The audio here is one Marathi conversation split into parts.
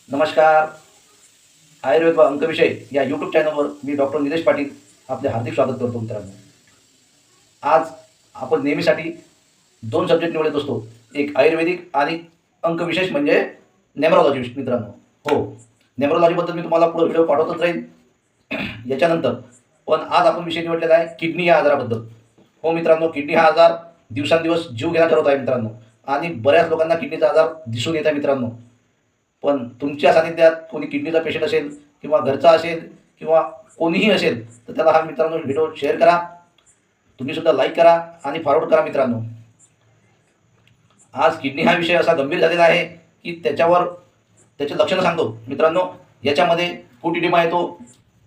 नमस्कार. आयुर्वेद व अंकविषय या यूट्यूब चॅनलवर मी डॉक्टर निलेश पाटील आपले हार्दिक स्वागत करतो. मित्रांनो, आज आपण नेहमीसाठी दोन सब्जेक्ट निवडत असतो, एक आयुर्वेदिक आणि अंकविशेष म्हणजे नेमरोलॉजी. मित्रांनो, हो, नेमरोलॉजीबद्दल मी तुम्हाला पुढे व्हिडिओ पाठवतच राहील याच्यानंतर. पण आज आपण विषय निवडलेला आहे किडनी या आजाराबद्दल. हो मित्रांनो, किडनी हा आजार दिवसांदिवस जीव घेणा ठरत आहे मित्रांनो, आणि बऱ्याच लोकांना किडनीचा आजार दिसून येत आहे मित्रांनो. पण तुमच्या सानिध्यात कोणी किडनीचा पेशंट असेल किंवा घरचा असेल किंवा कोणीही असेल तर त्याला हा मित्रांनो व्हिडिओ शेअर करा, तुम्हीसुद्धा लाईक करा आणि फॉरवर्ड करा मित्रांनो. आज किडनी हा विषय असा गंभीर झालेला आहे की त्याचे लक्षणं सांगतो मित्रांनो. याच्यामध्ये फूट इडिमा येतो,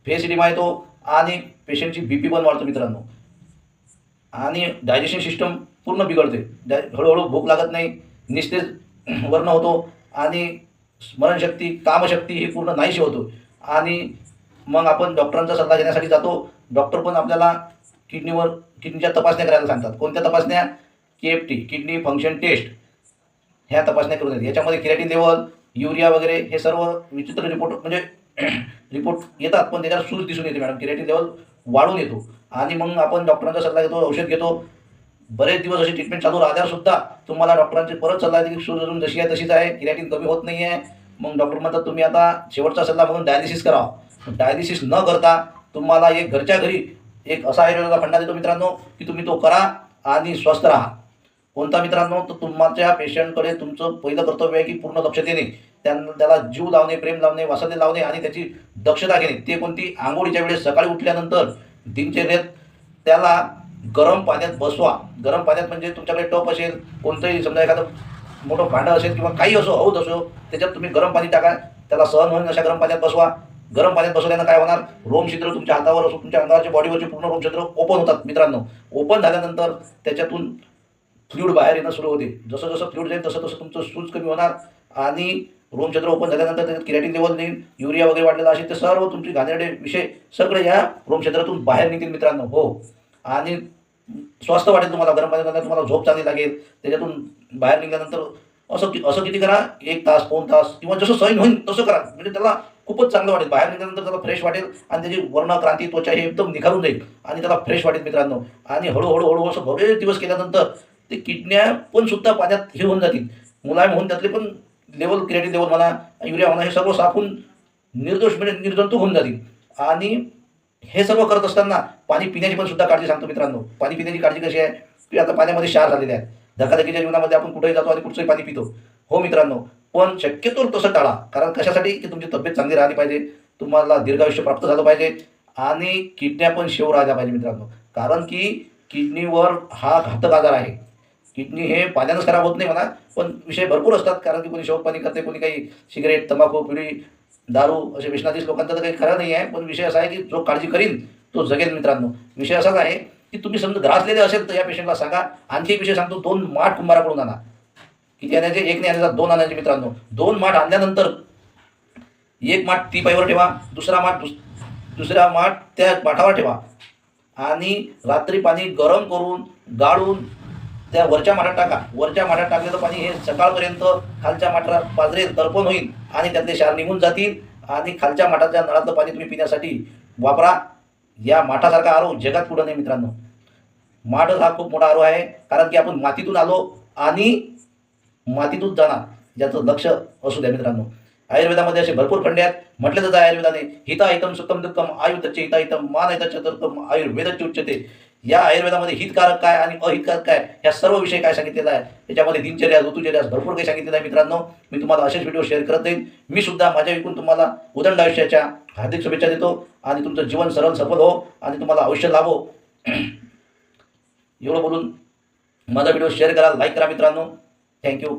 फेस इडिमा येतो आणि पेशंटची BP पण वाढतो मित्रांनो, आणि डायजेशन सिस्टम पूर्ण बिघडते. हळूहळू भूक लागत नाही, निस्तेज वर्ण होतो आणि स्मरणशक्ती, कामशक्ती ही पूर्ण नाहीशी होतो. आणि मग आपण डॉक्टरांचा सल्ला घेण्यासाठी जातो. डॉक्टर पण आपल्याला किडनीच्या तपासण्या करायला सांगतात. कोणत्या तपासण्या? KFT, किडनी फंक्शन टेस्ट, ह्या तपासण्या करून येतात. याच्यामध्ये क्रिएटिन लेवल, युरिया वगैरे हे सर्व विचित्र रिपोर्ट म्हणजे रिपोर्ट येतात, पण त्याच्यावर सूज दिसून येते मॅडम. क्रिएटिन लेवल वाढून येतो आणि मग आपण डॉक्टरांचा सल्ला घेतो, औषध घेतो. बरेच दिवस अशी ट्रीटमेंट चालू राहिल्यावरसुद्धा तुम्हाला डॉक्टरांचे परत सल्ला येते की सूज अजून जशी आहे तशीच आहे, क्रिएटिन कमी होत नाही आहे. मग डॉक्टर म्हणतात तुम्ही आता शेवटचा सल्ला म्हणून डायलिसिस करा. डायलिसिस न करता तुम्हाला एक घरच्या घरी एक असा आयुर्वेदाचा फंडा देतो मित्रांनो की तुम्ही तो करा आणि स्वस्थ राहा. कोणता मित्रांनो? तर तुमच्या पेशंटकडे तुमचं पहिलं कर्तव्य आहे की पूर्ण लक्ष देणे, त्याला जीव लावणे, प्रेम लावणे, वासल्य लावणे आणि त्याची दक्षता घेणे. ते कोणती? आंघोळीच्या वेळेस सकाळी उठल्यानंतर दिनचर्येत त्याला गरम पाण्यात बसवा. गरम पाण्यात म्हणजे तुमच्याकडे टप असेल, कोणतंही समजा एखादं मोठं भांडं असेल किंवा काही असो, हौद असो, त्याच्यात तुम्ही गरम पाणी टाका. त्याला सहन होईल अशा गरम पाण्यात बसवा. गरम पाण्यात बसवल्यानं काय होणार? रोमछिद्र तुमच्या हातावर असो, तुमच्या अंगावरच्या बॉडीवरचे पूर्ण रोमछिद्र ओपन होतात मित्रांनो. ओपन झाल्यानंतर त्याच्यातून फ्लूइड बाहेर येणं सुरू होते. जसं जसं फ्लूइड जाईल तसं तसं तुमचं सूज कमी होणार आणि रोमछिद्र ओपन झाल्यानंतर त्याच्यात क्रिएटिन लेवल येईल, युरिया वगैरे वाढलेला असेल, ते सर्व तुमची घाणेरडे विषय सगळे या रोमछिद्रातून बाहेर निघतील मित्रांनो. हो, आणि स्वस्थ वाटेल तुम्हाला. गरम पाण्यात तुम्हाला झोप चांगली लागेल. त्याच्यातून बाहेर निघाल्यानंतर असं किती करा, 1 तास, 2 तास किंवा जसं सहन होईल तसं करा. म्हणजे त्याला खूपच चांगलं वाटेल. बाहेर निघाल्यानंतर त्याला फ्रेश वाटेल आणि त्याची वर्णक्रांती, त्वचा हे एकदम निखारून जाईल आणि त्याला फ्रेश वाटेल मित्रांनो. आणि हळूहळू असं बरेच दिवस केल्यानंतर ते किडन्या पण सुद्धा पाण्यात हे होऊन जातील, मुलायम होऊन त्यातले पण लेवल, क्रिएटिन लेवल म्हणा, युरिया म्हणा, हे सर्व साफून निर्दोष म्हणजे निर्जंतुक होऊन जातील. आणि हे सर्व करत असताना पाणी पिण्याची पण सुद्धा काळजी सांगतो मित्रांनो. पाणी पिण्याची काळजी कशी आहे की आता पाण्यामध्ये क्षार झालेले आहेत. धकाधकीच्या जीवनामध्ये आपण कुठेही जातो आणि कुठचंही पाणी पितो. हो मित्रांनो, पण शक्यतो तसं टाळा. कारण कशासाठी? की तुमची तब्येत चांगली राहिली पाहिजे, तुम्हाला दीर्घायुष्य प्राप्त झालं पाहिजे आणि किडन्या पण शेव राहिल्या पाहिजे मित्रांनो. कारण की किडनीवर हा घातक आजार आहे. किडनी हे पाण्यानंच खराब होत नाही म्हणा, पण विषय भरपूर असतात. कारण की कोणी शौकपाणी करते, कोणी काही सिगरेट, तंबाखू, बिडी, दारू असे व्यसनाधीश लोकांचं तर काही खरं नाही आहे. पण विषय असा आहे की जो काळजी करीन तो जगेल मित्रांनो. विषय असाच आहे की तुम्ही समजा ग्रासलेले असेल तर या पेशंटला सांगा. आणखी एक विषय सांगतो, 2 माठ कुंभाराकडून आणा. किती आणायचे? 1 नाही आणायचा, 2 आणायचे मित्रांनो. 2 माठ आणल्यानंतर 1 माठ टीपाईवर ठेवा, दुसरा माठ त्या माठावर ठेवा आणि रात्री पाणी गरम करून गाळून त्या वरच्या माठात टाका. वरच्या माठात टाकलेलं पाणी हे सकाळपर्यंत खालच्या माठात पाजरेल, तर्पण होईल आणि त्यातले क्षार निघून जातील आणि खालच्या माठाच्या नळातलं पाणी तुम्ही पिण्यासाठी वापरा. या माठासारखा आरो जगात कुठं नाही मित्रांनो. माठच हा खूप मोठा आरो आहे. कारण की आपण मातीतून आलो आणि मातीतून जाणार, याचं लक्ष असू द्या मित्रांनो. आयुर्वेदामध्ये असे भरपूर खंडे आहेत. म्हटलं जातं आयुर्वेदाने हिताहितम सुखम दुःखम आयुर्वेदचे हिताहितम मानहितच चतुर्थम आयुर्वेदच उच्यते. या आयुर्वेदामध्ये हितकारक काय आणि अहितकारक काय ह्या सर्व विषय काय सांगितलेला आहे. त्याच्यामध्ये दिनचर्या, ऋतुचर्या भरपूर काही सांगितलेलं आहे मित्रांनो. मी तुम्हाला असेच व्हिडिओ शेअर करत जाईन. मी सुद्धा माझ्या विकून तुम्हाला उदंड आयुष्याच्या हार्दिक शुभेच्छा देतो आणि तुमचं जीवन सरळ सफल हो आणि तुम्हाला आयुष्य लाभो. एवढं बोलून माझा व्हिडिओ शेअर करा, लाईक करा मित्रांनो. थँक्यू.